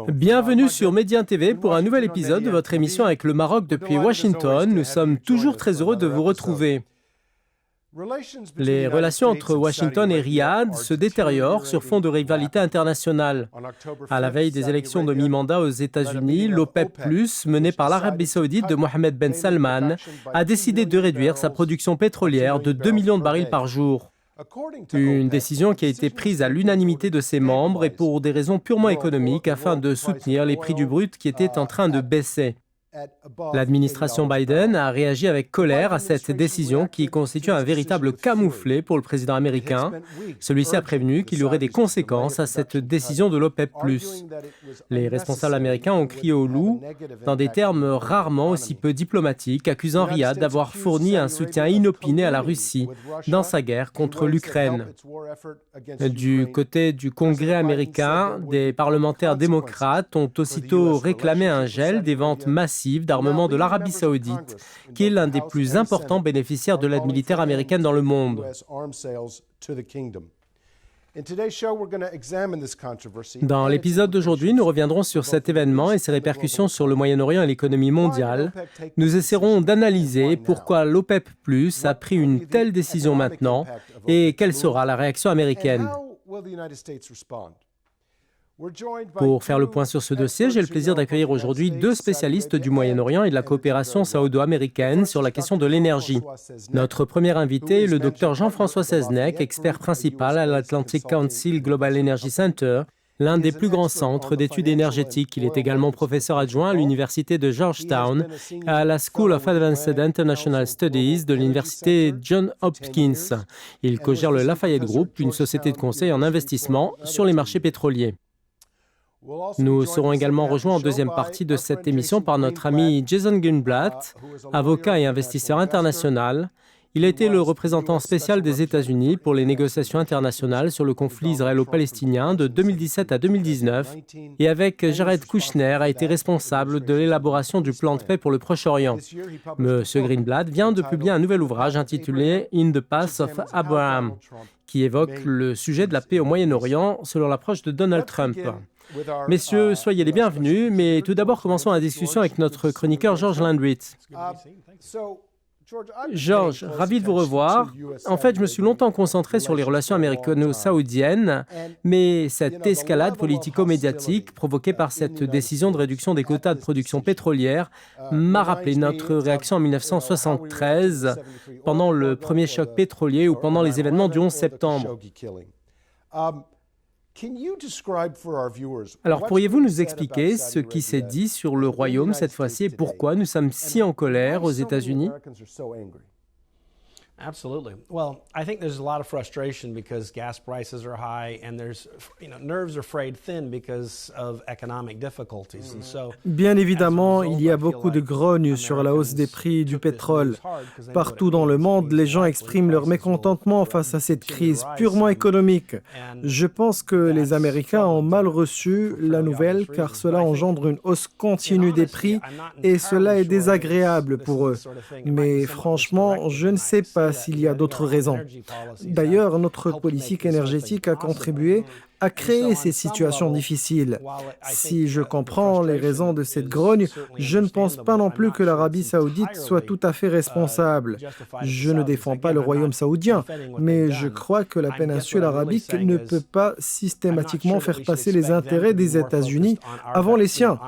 Bienvenue sur Médien TV pour un nouvel épisode de votre émission avec le Maroc depuis Washington. Nous sommes toujours très heureux de vous retrouver. Les relations entre Washington et Riyad se détériorent sur fond de rivalité internationale. À la veille des élections de mi-mandat aux États-Unis, l'OPEP+, menée par l'Arabie Saoudite de Mohammed Ben Salman, a décidé de réduire sa production pétrolière de 2 millions de barils par jour. Une décision qui a été prise à l'unanimité de ses membres et pour des raisons purement économiques afin de soutenir les prix du brut qui étaient en train de baisser. L'administration Biden a réagi avec colère à cette décision qui constitue un véritable camouflet pour le président américain. Celui-ci a prévenu qu'il y aurait des conséquences à cette décision de l'OPEP+. Les responsables américains ont crié au loup dans des termes rarement aussi peu diplomatiques, accusant Riyad d'avoir fourni un soutien inopiné à la Russie dans sa guerre contre l'Ukraine. Du côté du Congrès américain, des parlementaires démocrates ont aussitôt réclamé un gel des ventes massives d'armement de l'Arabie Saoudite, qui est l'un des plus importants bénéficiaires de l'aide militaire américaine dans le monde. Dans l'épisode d'aujourd'hui, nous reviendrons sur cet événement et ses répercussions sur le Moyen-Orient et l'économie mondiale. Nous essaierons d'analyser pourquoi l'OPEP+ a pris une telle décision maintenant et quelle sera la réaction américaine. Pour faire le point sur ce dossier, j'ai le plaisir d'accueillir aujourd'hui deux spécialistes du Moyen-Orient et de la coopération saoudo-américaine sur la question de l'énergie. Notre premier invité est le Dr Jean-François Seznec, expert principal à l'Atlantic Council Global Energy Center, l'un des plus grands centres d'études énergétiques. Il est également professeur adjoint à l'Université de Georgetown et à la School of Advanced International Studies de l'Université Johns Hopkins. Il co-gère le Lafayette Group, une société de conseil en investissement sur les marchés pétroliers. Nous serons également rejoints en deuxième partie de cette émission par notre ami Jason Greenblatt, avocat et investisseur international. Il a été le représentant spécial des États-Unis pour les négociations internationales sur le conflit israélo-palestinien de 2017 à 2019 et avec Jared Kushner a été responsable de l'élaboration du plan de paix pour le Proche-Orient. Monsieur Greenblatt vient de publier un nouvel ouvrage intitulé « In the Path of Abraham » qui évoque le sujet de la paix au Moyen-Orient selon l'approche de Donald Trump. Messieurs, soyez les bienvenus, mais tout d'abord, commençons la discussion avec notre chroniqueur George Landrith. George, ravi de vous revoir. En fait, je me suis longtemps concentré sur les relations américano-saoudiennes, mais cette escalade politico-médiatique provoquée par cette décision de réduction des quotas de production pétrolière m'a rappelé notre réaction en 1973, pendant le premier choc pétrolier ou pendant les événements du 11 septembre. Alors, pourriez-vous nous expliquer ce qui s'est dit sur le Royaume cette fois-ci et pourquoi nous sommes si en colère aux États-Unis? Absolutely. Well, I think there's a lot of frustration because gas prices are high and there's, nerves are frayed thin because of economic difficulties. And so, bien évidemment, il y a beaucoup de grogne sur la hausse des prix du pétrole. Partout dans le monde, les gens expriment leur mécontentement face à cette crise purement économique. Je pense que les Américains ont mal reçu la nouvelle car cela engendre une hausse continue des prix et cela est désagréable pour eux. Mais franchement, je ne sais pas s'il y a d'autres raisons. D'ailleurs, notre politique énergétique a contribué à créer ces situations difficiles. Si je comprends les raisons de cette grogne, je ne pense pas non plus que l'Arabie saoudite soit tout à fait responsable. Je ne défends pas le royaume saoudien, mais je crois que la péninsule arabique ne peut pas systématiquement faire passer les intérêts des États-Unis avant les siens.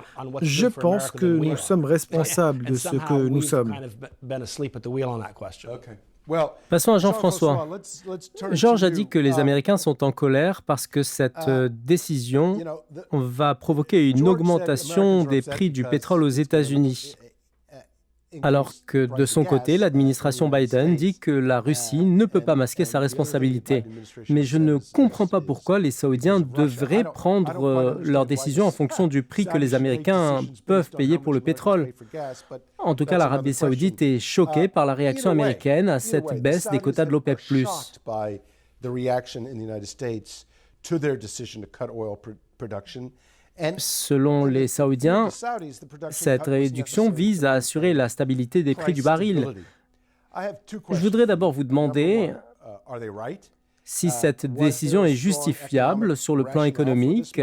Je pense que nous sommes responsables de ce que nous sommes. Passons à Jean-François. Georges a dit que les Américains sont en colère parce que cette décision va provoquer une augmentation des prix du pétrole aux États-Unis. Alors que de son côté, l'administration Biden dit que la Russie ne peut pas masquer sa responsabilité. Mais je ne comprends pas pourquoi les Saoudiens devraient prendre leurs décisions en fonction du prix que les Américains peuvent payer pour le pétrole. En tout cas, l'Arabie saoudite est choquée par la réaction américaine à cette baisse des quotas de l'OPEP+. Selon les Saoudiens, cette réduction vise à assurer la stabilité des prix du baril. Je voudrais d'abord vous demander si cette décision est justifiable sur le plan économique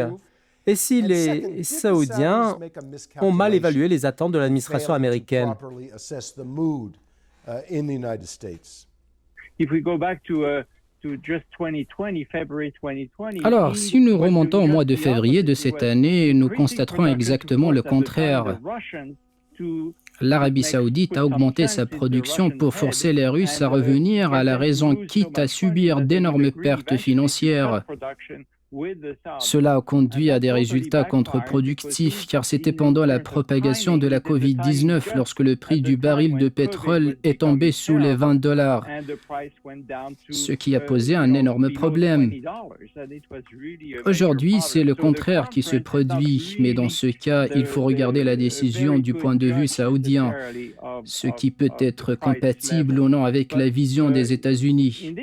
et si les Saoudiens ont mal évalué les attentes de l'administration américaine. Alors, si nous remontons au mois de février de cette année, nous constaterons exactement le contraire. L'Arabie saoudite a augmenté sa production pour forcer les Russes à revenir à la raison, quitte à subir d'énormes pertes financières. Cela a conduit à des résultats contre-productifs car c'était pendant la propagation de la COVID-19 lorsque le prix du baril de pétrole est tombé sous les $20, ce qui a posé un énorme problème. Aujourd'hui, c'est le contraire qui se produit, mais dans ce cas, il faut regarder la décision du point de vue saoudien, ce qui peut être compatible ou non avec la vision des États-Unis.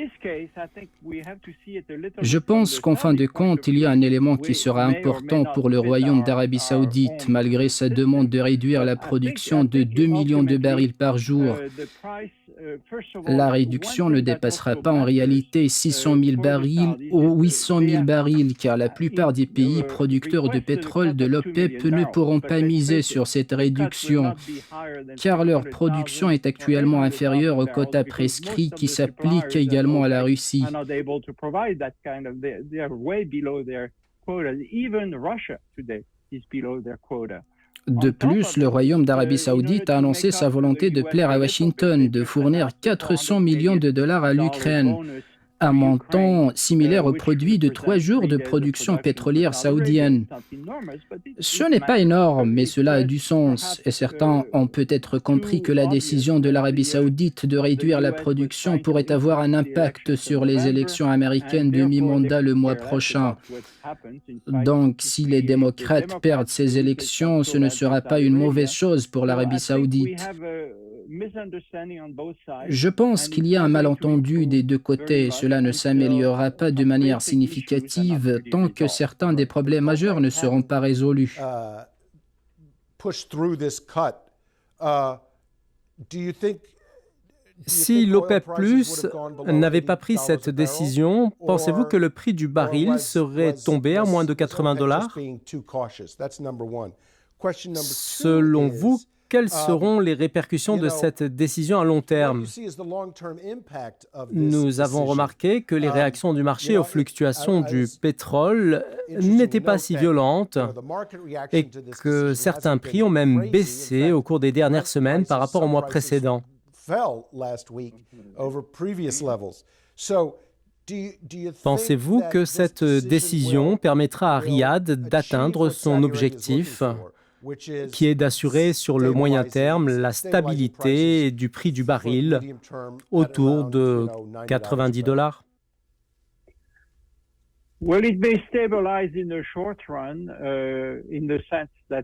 Je pense qu'en fin de compte, il y a un élément qui sera important pour le Royaume d'Arabie saoudite, malgré sa demande de réduire la production de 2 millions de barils par jour. La réduction ne dépassera pas en réalité 600 000 barils ou 800 000 barils, car la plupart des pays producteurs de pétrole de l'OPEP ne pourront pas miser sur cette réduction, car leur production est actuellement inférieure au quota prescrit qui s'applique également à la Russie. De plus, le Royaume d'Arabie saoudite a annoncé sa volonté de plaire à Washington, de fournir 400 millions de dollars à l'Ukraine, un montant similaire au produit de 3 jours de production pétrolière saoudienne. Ce n'est pas énorme, mais cela a du sens, et certains ont peut-être compris que la décision de l'Arabie saoudite de réduire la production pourrait avoir un impact sur les élections américaines de mi-mandat le mois prochain. Donc, si les démocrates perdent ces élections, ce ne sera pas une mauvaise chose pour l'Arabie saoudite. Je pense qu'il y a un malentendu des deux côtés et cela ne s'améliorera pas de manière significative tant que certains des problèmes majeurs ne seront pas résolus. Si l'OPEP+ n'avait pas pris cette décision, pensez-vous que le prix du baril serait tombé à moins de $80? Selon vous, quelles seront les répercussions de cette décision à long terme? Nous avons remarqué que les réactions du marché aux fluctuations du pétrole n'étaient pas si violentes et que certains prix ont même baissé au cours des dernières semaines par rapport au mois précédent. Pensez-vous que cette décision permettra à Riyad d'atteindre son objectif, qui est d'assurer sur le moyen terme la stabilité du prix du baril autour de $90? Well, it may stabilize in the short run, in the sense that,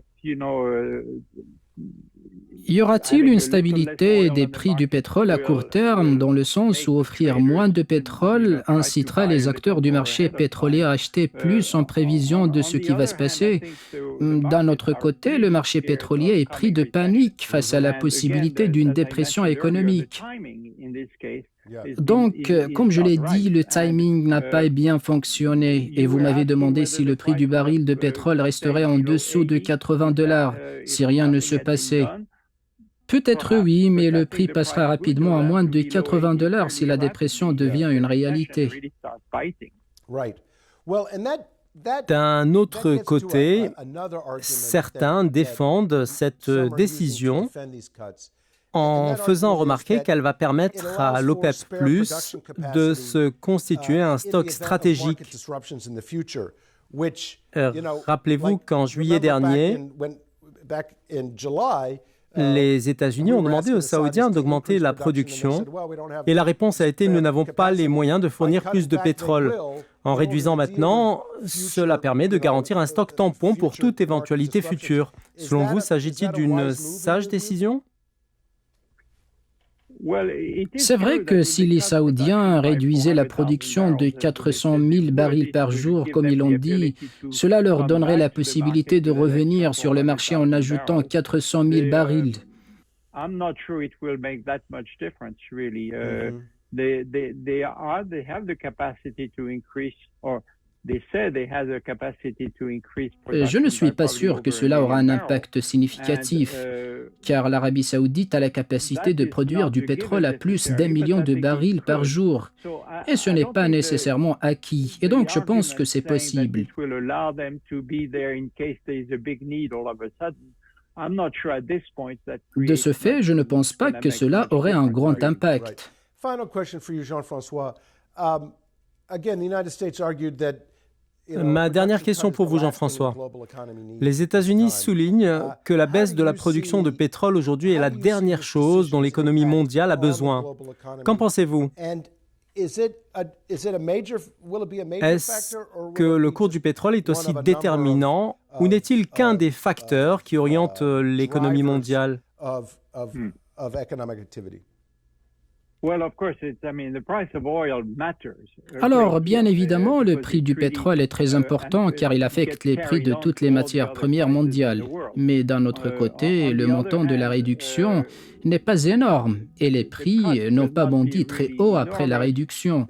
Y aura-t-il une stabilité des prix du pétrole à court terme, dans le sens où offrir moins de pétrole incitera les acteurs du marché pétrolier à acheter plus en prévision de ce qui va se passer? D'un autre côté, le marché pétrolier est pris de panique face à la possibilité d'une dépression économique. Donc, comme je l'ai dit, le timing n'a pas bien fonctionné et vous m'avez demandé si le prix du baril de pétrole resterait en dessous de $80 si rien ne se passait. Peut-être oui, mais le prix passera rapidement à moins de $80 si la dépression devient une réalité. D'un autre côté, certains défendent cette décision en faisant remarquer qu'elle va permettre à l'OPEP+ de se constituer un stock stratégique. Rappelez-vous qu'en juillet dernier, les États-Unis ont demandé aux Saoudiens d'augmenter la production et la réponse a été « Nous n'avons pas les moyens de fournir plus de pétrole ». En réduisant maintenant, cela permet de garantir un stock tampon pour toute éventualité future. Selon vous, s'agit-il d'une sage décision? C'est vrai que si les Saoudiens réduisaient la production de 400 000 barils par jour, comme ils l'ont dit, cela leur donnerait la possibilité de revenir sur le marché en ajoutant 400 000 barils. I'm not sure it will make that much difference, really. They have the capacity to increase, or they say they have the capacity to increase production. Je ne suis by pas probably sûr over que a cela aura un million impact barrels. significatif, And, car l'Arabie saoudite a la capacité de produire du pétrole à plus d'1 million de barils par jour. so Et ce I n'est don't pas think nécessairement acquis. Et donc je pense que c'est possible. This will allow them to be there in case there is a big need all of a sudden. I'm not sure at this point that De ce fait, je ne pense pas que cela aurait un grand impact. Final question for you, Jean-François. Again, the United States argued that Ma dernière question pour vous, Jean-François. Les États-Unis soulignent que la baisse de la production de pétrole aujourd'hui est la dernière chose dont l'économie mondiale a besoin. Qu'en pensez-vous? Est-ce que le cours du pétrole est aussi déterminant ou n'est-il qu'un des facteurs qui orientent l'économie mondiale? Alors, bien évidemment, le prix du pétrole est très important car il affecte les prix de toutes les matières premières mondiales. Mais d'un autre côté, le montant de la réduction n'est pas énorme et les prix n'ont pas bondi très haut après la réduction.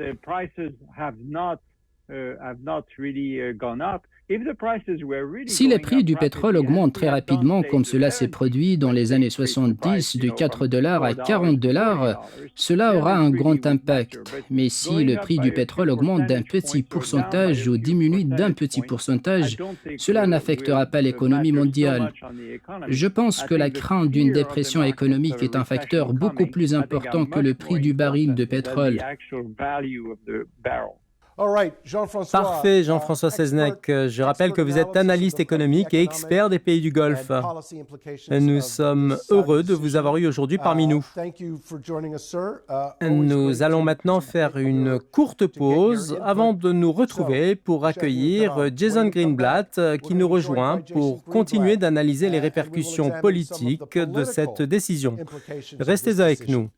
Si les prix du pétrole augmentent très rapidement, comme cela s'est produit dans les années 70, de 4 $ à 40 $, cela aura un grand impact. Mais si le prix du pétrole augmente d'un petit pourcentage ou diminue d'un petit pourcentage, cela n'affectera pas l'économie mondiale. Je pense que la crainte d'une dépression économique est un facteur beaucoup plus important que le prix du baril de pétrole. Parfait, Jean-François Seznec. Je rappelle que vous êtes analyste économique et expert des pays du Golfe. Nous sommes heureux de vous avoir eu aujourd'hui parmi nous. Nous allons maintenant faire une courte pause avant de nous retrouver pour accueillir Jason Greenblatt qui nous rejoint pour continuer d'analyser les répercussions politiques de cette décision. Restez avec nous.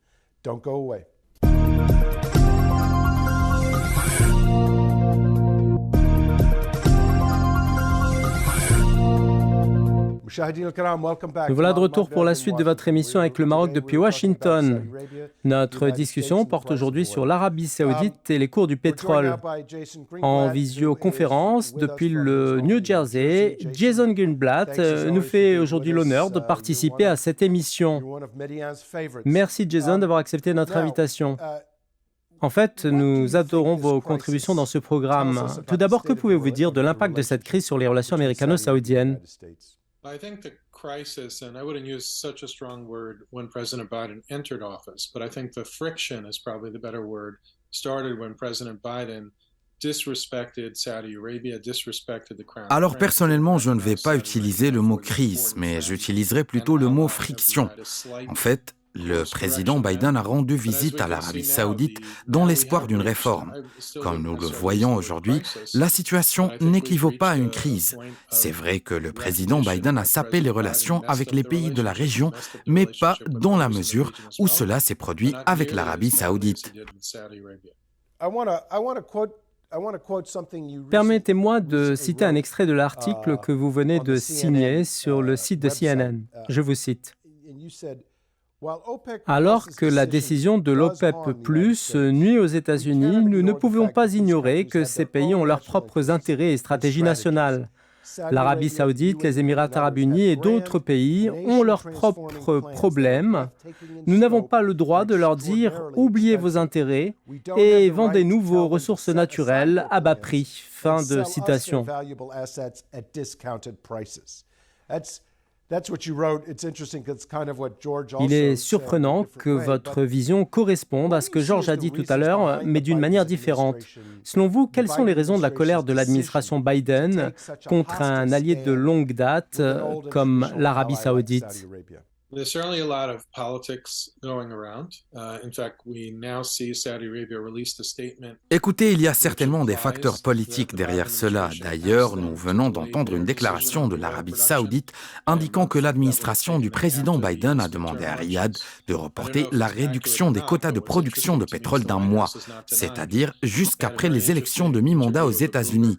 Nous voilà de retour pour la suite de votre émission avec le Maroc depuis Washington. Notre discussion porte aujourd'hui sur l'Arabie saoudite et les cours du pétrole. En visioconférence depuis le New Jersey, Jason Greenblatt nous fait aujourd'hui l'honneur de participer à cette émission. Merci Jason d'avoir accepté notre invitation. En fait, nous adorons vos contributions dans ce programme. Tout d'abord, que pouvez-vous dire de l'impact de cette crise sur les relations américano-saoudiennes? I think the crisis, and I wouldn't use such a strong word when President Biden entered office, but I think the friction is probably the better word, started when President Biden disrespected Saudi Arabia, disrespected the Crown. Alors personnellement, je ne vais pas utiliser le mot crise, mais j'utiliserai plutôt le mot friction. En fait, le président Biden a rendu visite à l'Arabie saoudite dans l'espoir d'une réforme. Comme nous le voyons aujourd'hui, la situation n'équivaut pas à une crise. C'est vrai que le président Biden a sapé les relations avec les pays de la région, mais pas dans la mesure où cela s'est produit avec l'Arabie saoudite. Permettez-moi de citer un extrait de l'article que vous venez de signer sur le site de CNN. Je vous cite. Alors que la décision de l'OPEP+ nuit aux États-Unis, nous ne pouvons pas ignorer que ces pays ont leurs propres intérêts et stratégies nationales. L'Arabie saoudite, les Émirats arabes unis et d'autres pays ont leurs propres problèmes. Nous n'avons pas le droit de leur dire « oubliez vos intérêts et vendez-nous vos ressources naturelles à bas prix ». Fin de citation. Il est surprenant que votre vision corresponde à ce que George a dit tout à l'heure, mais d'une manière différente. Selon vous, quelles sont les raisons de la colère de l'administration Biden contre un allié de longue date comme l'Arabie saoudite? There's certainly a lot of politics going around. In fact, we now see Saudi Arabia released a statement. Écoutez, il y a certainement des facteurs politiques derrière cela. D'ailleurs, nous venons d'entendre une déclaration de l'Arabie saoudite indiquant que l'administration du président Biden a demandé à Riyad de reporter la réduction des quotas de production de pétrole d'un mois, c'est-à-dire jusqu'après les élections de mi-mandat aux États-Unis.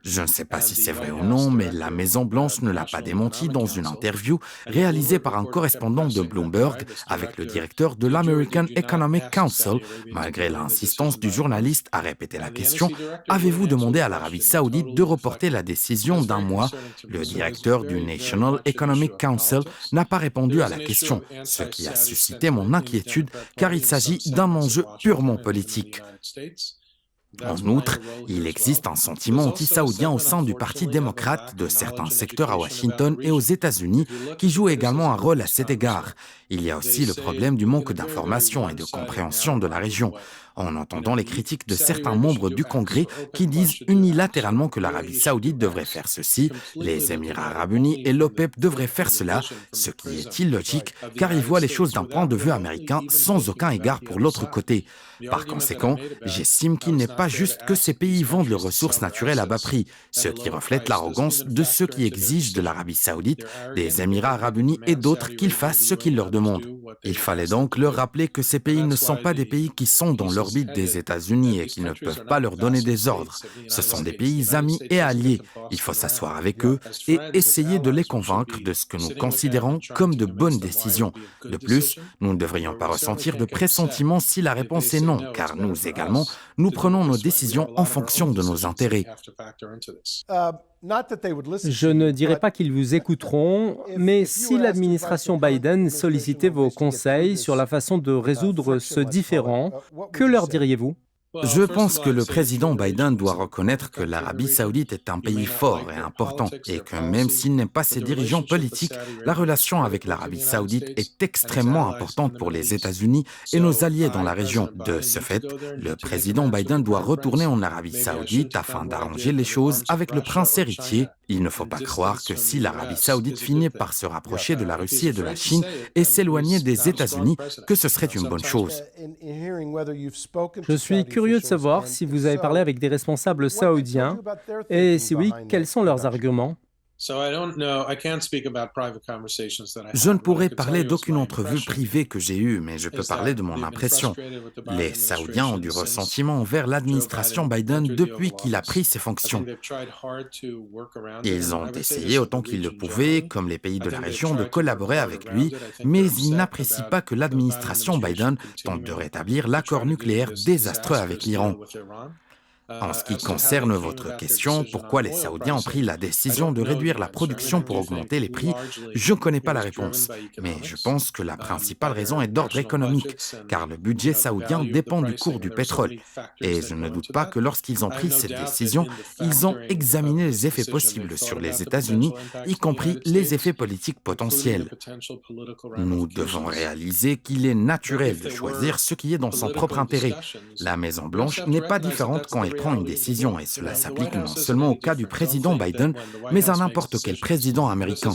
Je ne sais pas si c'est vrai ou non, mais la Maison-Blanche ne l'a pas démenti dans une interview réalisée par un correspondant de Bloomberg avec le directeur de l'American Economic Council, malgré l'insistance du journaliste à répéter la question « Avez-vous demandé à l'Arabie saoudite de reporter la décision d'un mois ?» Le directeur du National Economic Council n'a pas répondu à la question, ce qui a suscité mon inquiétude car il s'agit d'un enjeu purement politique. En outre, il existe un sentiment anti-saoudien au sein du Parti démocrate de certains secteurs à Washington et aux États-Unis qui joue également un rôle à cet égard. Il y a aussi le problème du manque d'information et de compréhension de la région, en entendant les critiques de certains membres du Congrès qui disent unilatéralement que l'Arabie saoudite devrait faire ceci, les Émirats arabes unis et l'OPEP devraient faire cela, ce qui est illogique car ils voient les choses d'un point de vue américain sans aucun égard pour l'autre côté. Par conséquent, j'estime qu'il n'est pas juste que ces pays vendent leurs ressources naturelles à bas prix, ce qui reflète l'arrogance de ceux qui exigent de l'Arabie saoudite, des Émirats arabes unis et d'autres qu'ils fassent ce qu'ils leur demandent. Il fallait donc leur rappeler que ces pays ne sont pas des pays qui sont dans l'orbite des États-Unis et qu'ils ne peuvent pas leur donner des ordres. Ce sont des pays amis et alliés. Il faut s'asseoir avec eux et essayer de les convaincre de ce que nous considérons comme de bonnes décisions. De plus, nous ne devrions pas ressentir de pressentiment si la réponse est non, car nous également, nous prenons nos décisions en fonction de nos intérêts. Je ne dirais pas qu'ils vous écouteront, mais si l'administration Biden sollicitait vos conseils sur la façon de résoudre ce différend, que leur diriez-vous ? Je pense que le président Biden doit reconnaître que l'Arabie saoudite est un pays fort et important et que même s'il n'aime pas ses dirigeants politiques, la relation avec l'Arabie saoudite est extrêmement importante pour les États-Unis et nos alliés dans la région. De ce fait, le président Biden doit retourner en Arabie saoudite afin d'arranger les choses avec le prince héritier. Il ne faut pas croire que si l'Arabie saoudite finit par se rapprocher de la Russie et de la Chine et s'éloigner des États-Unis, que ce serait une bonne chose. Je suis curieux de savoir si vous avez parlé avec des responsables saoudiens et si oui, quels sont leurs arguments. Je ne pourrais parler d'aucune entrevue privée que j'ai eue, mais je peux parler de mon impression. Les Saoudiens ont du ressentiment envers l'administration Biden depuis qu'il a pris ses fonctions. Ils ont essayé autant qu'ils le pouvaient, comme les pays de la région, de collaborer avec lui, mais ils n'apprécient pas que l'administration Biden tente de rétablir l'accord nucléaire désastreux avec l'Iran. En ce qui concerne votre question, pourquoi les Saoudiens ont pris la décision de réduire la production pour augmenter les prix, je ne connais pas la réponse. Mais je pense que la principale raison est d'ordre économique, car le budget saoudien dépend du cours du pétrole. Et je ne doute pas que lorsqu'ils ont pris cette décision, ils ont examiné les effets possibles sur les États-Unis, y compris les effets politiques potentiels. Nous devons réaliser qu'il est naturel de choisir ce qui est dans son propre intérêt. La Maison-Blanche n'est pas différente quand elle prend une décision, et cela s'applique non seulement au cas du président Biden, mais à n'importe quel président américain.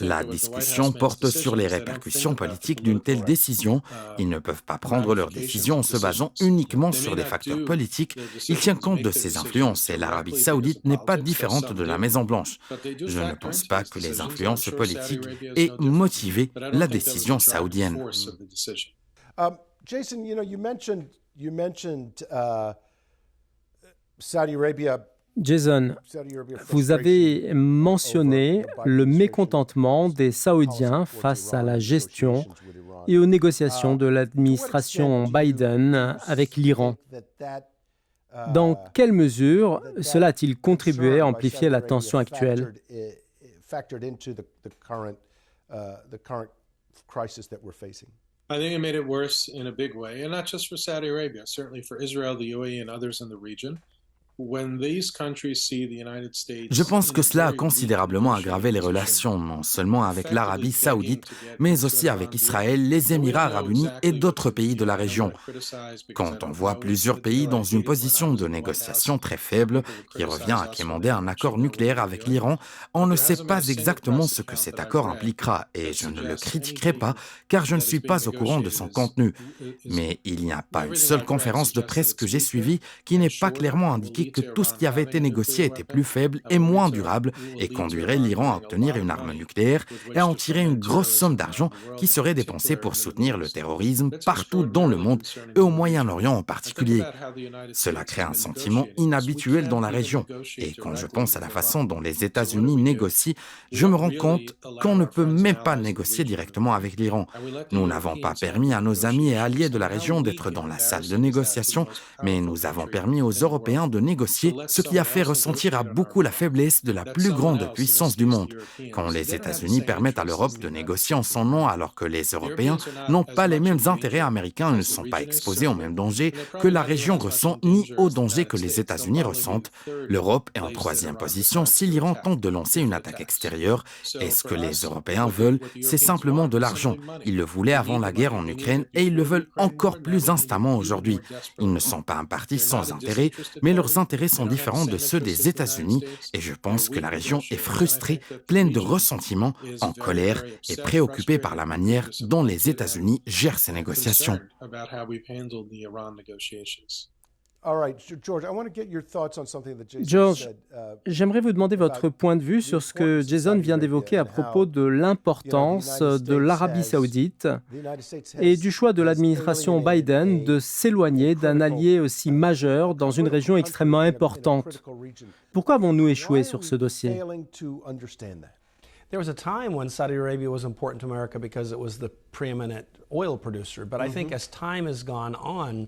La discussion porte sur les répercussions politiques d'une telle décision. Ils ne peuvent pas prendre leurs décisions en se basant uniquement sur des facteurs politiques. Ils tiennent compte de ces influences et l'Arabie saoudite n'est pas différente de la Maison-Blanche. Je ne pense pas que les influences politiques aient motivé la décision saoudienne. Jason, you mentioned Saudi Arabia. Jason, vous avez mentionné le mécontentement des Saoudiens face à la gestion et aux négociations de l'administration Biden avec l'Iran. Dans quelle mesure cela a-t-il contribué à amplifier la tension actuelle ? I think it made it worse in a big way, and not just for Saudi Arabia, certainly for Israel, the UAE, and others in the region. Je pense que cela a considérablement aggravé les relations, non seulement avec l'Arabie saoudite, mais aussi avec Israël, les Émirats arabes unis et d'autres pays de la région. Quand on voit plusieurs pays dans une position de négociation très faible, qui revient à quémander un accord nucléaire avec l'Iran, on ne sait pas exactement ce que cet accord impliquera, et je ne le critiquerai pas, car je ne suis pas au courant de son contenu. Mais il n'y a pas une seule conférence de presse que j'ai suivie qui n'ait pas clairement indiqué que tout ce qui avait été négocié était plus faible et moins durable et conduirait l'Iran à obtenir une arme nucléaire et à en tirer une grosse somme d'argent qui serait dépensée pour soutenir le terrorisme partout dans le monde et au Moyen-Orient en particulier. Cela crée un sentiment inhabituel dans la région. Et quand je pense à la façon dont les États-Unis négocient, je me rends compte qu'on ne peut même pas négocier directement avec l'Iran. Nous n'avons pas permis à nos amis et alliés de la région d'être dans la salle de négociation, mais nous avons permis aux Européens de négocier, ce qui a fait ressentir à beaucoup la faiblesse de la plus grande puissance du monde. Quand les États-Unis permettent à l'Europe de négocier en son nom alors que les Européens n'ont pas les mêmes intérêts américains et ne sont pas exposés aux mêmes dangers que la région ressent ni aux dangers que les États-Unis ressentent, l'Europe est en troisième position si l'Iran tente de lancer une attaque extérieure. Et ce que les Européens veulent, c'est simplement de l'argent. Ils le voulaient avant la guerre en Ukraine et ils le veulent encore plus instamment aujourd'hui. Ils ne sont pas un parti sans intérêt, mais leurs intérêts sont différents de ceux des États-Unis et je pense que la région est frustrée, pleine de ressentiment, en colère et préoccupée par la manière dont les États-Unis gèrent ces négociations. George, j'aimerais vous demander votre point de vue sur ce que Jason vient d'évoquer à propos de l'importance de l'Arabie saoudite et du choix de l'administration Biden de s'éloigner d'un allié aussi majeur dans une région extrêmement importante. Pourquoi avons-nous échoué sur ce dossier? There was a time when Saudi Arabia was important to America because it was the preeminent oil producer. But I think as time has gone on,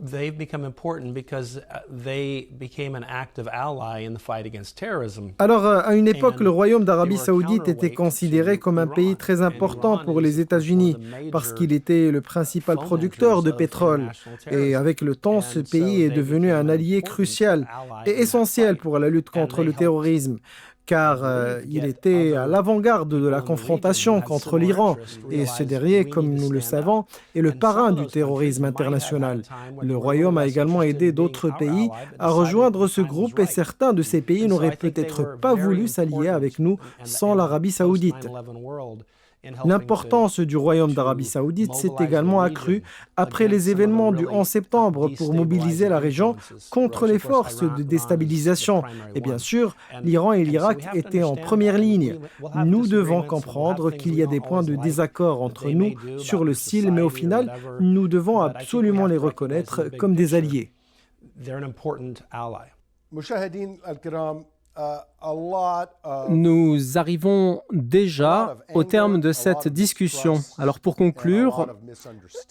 they've become important because they became an active ally in the fight against terrorism. Alors, à une époque, le Royaume d'Arabie saoudite était considéré comme un pays très important pour les États-Unis parce qu'il était le principal producteur de pétrole. Et avec le temps, ce pays est devenu un allié crucial et essentiel pour la lutte contre le terrorisme, car il était à l'avant-garde de la confrontation contre l'Iran. Et ce dernier, comme nous le savons, est le parrain du terrorisme international. Le Royaume a également aidé d'autres pays à rejoindre ce groupe et certains de ces pays n'auraient peut-être pas voulu s'allier avec nous sans l'Arabie saoudite. L'importance du Royaume d'Arabie saoudite s'est également accrue après les événements du 11 septembre pour mobiliser la région contre les forces de déstabilisation. Et bien sûr, l'Iran et l'Irak étaient en première ligne. Nous devons comprendre qu'il y a des points de désaccord entre nous sur le style, mais au final, nous devons absolument les reconnaître comme des alliés. Nous arrivons déjà au terme de cette discussion. Alors pour conclure,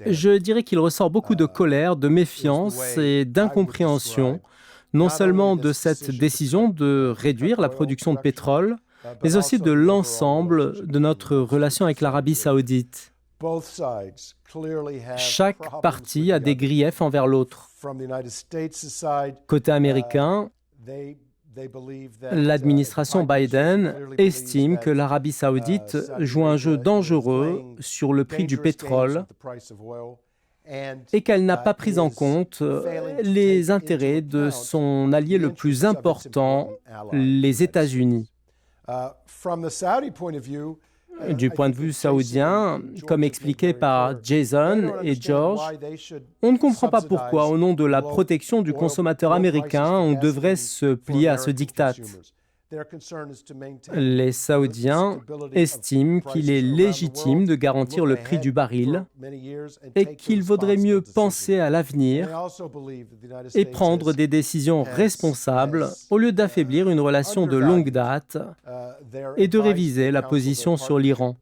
je dirais qu'il ressort beaucoup de colère, de méfiance et d'incompréhension, non seulement de cette décision de réduire la production de pétrole, mais aussi de l'ensemble de notre relation avec l'Arabie saoudite. Chaque partie a des griefs envers l'autre. Côté américain, l'administration Biden estime que l'Arabie saoudite joue un jeu dangereux sur le prix du pétrole et qu'elle n'a pas pris en compte les intérêts de son allié le plus important, les États-Unis. Du point de vue saoudien, comme expliqué par Jason et George, on ne comprend pas pourquoi, au nom de la protection du consommateur américain, on devrait se plier à ce diktat. Les Saoudiens estiment qu'il est légitime de garantir le prix du baril et qu'il vaudrait mieux penser à l'avenir et prendre des décisions responsables au lieu d'affaiblir une relation de longue date et de réviser la position sur l'Iran.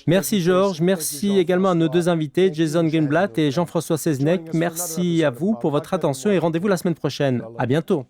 Merci George, merci également à nos deux invités, Jason Greenblatt et Jean-François Seznec. Merci à vous pour votre attention et rendez-vous la semaine prochaine. À bientôt.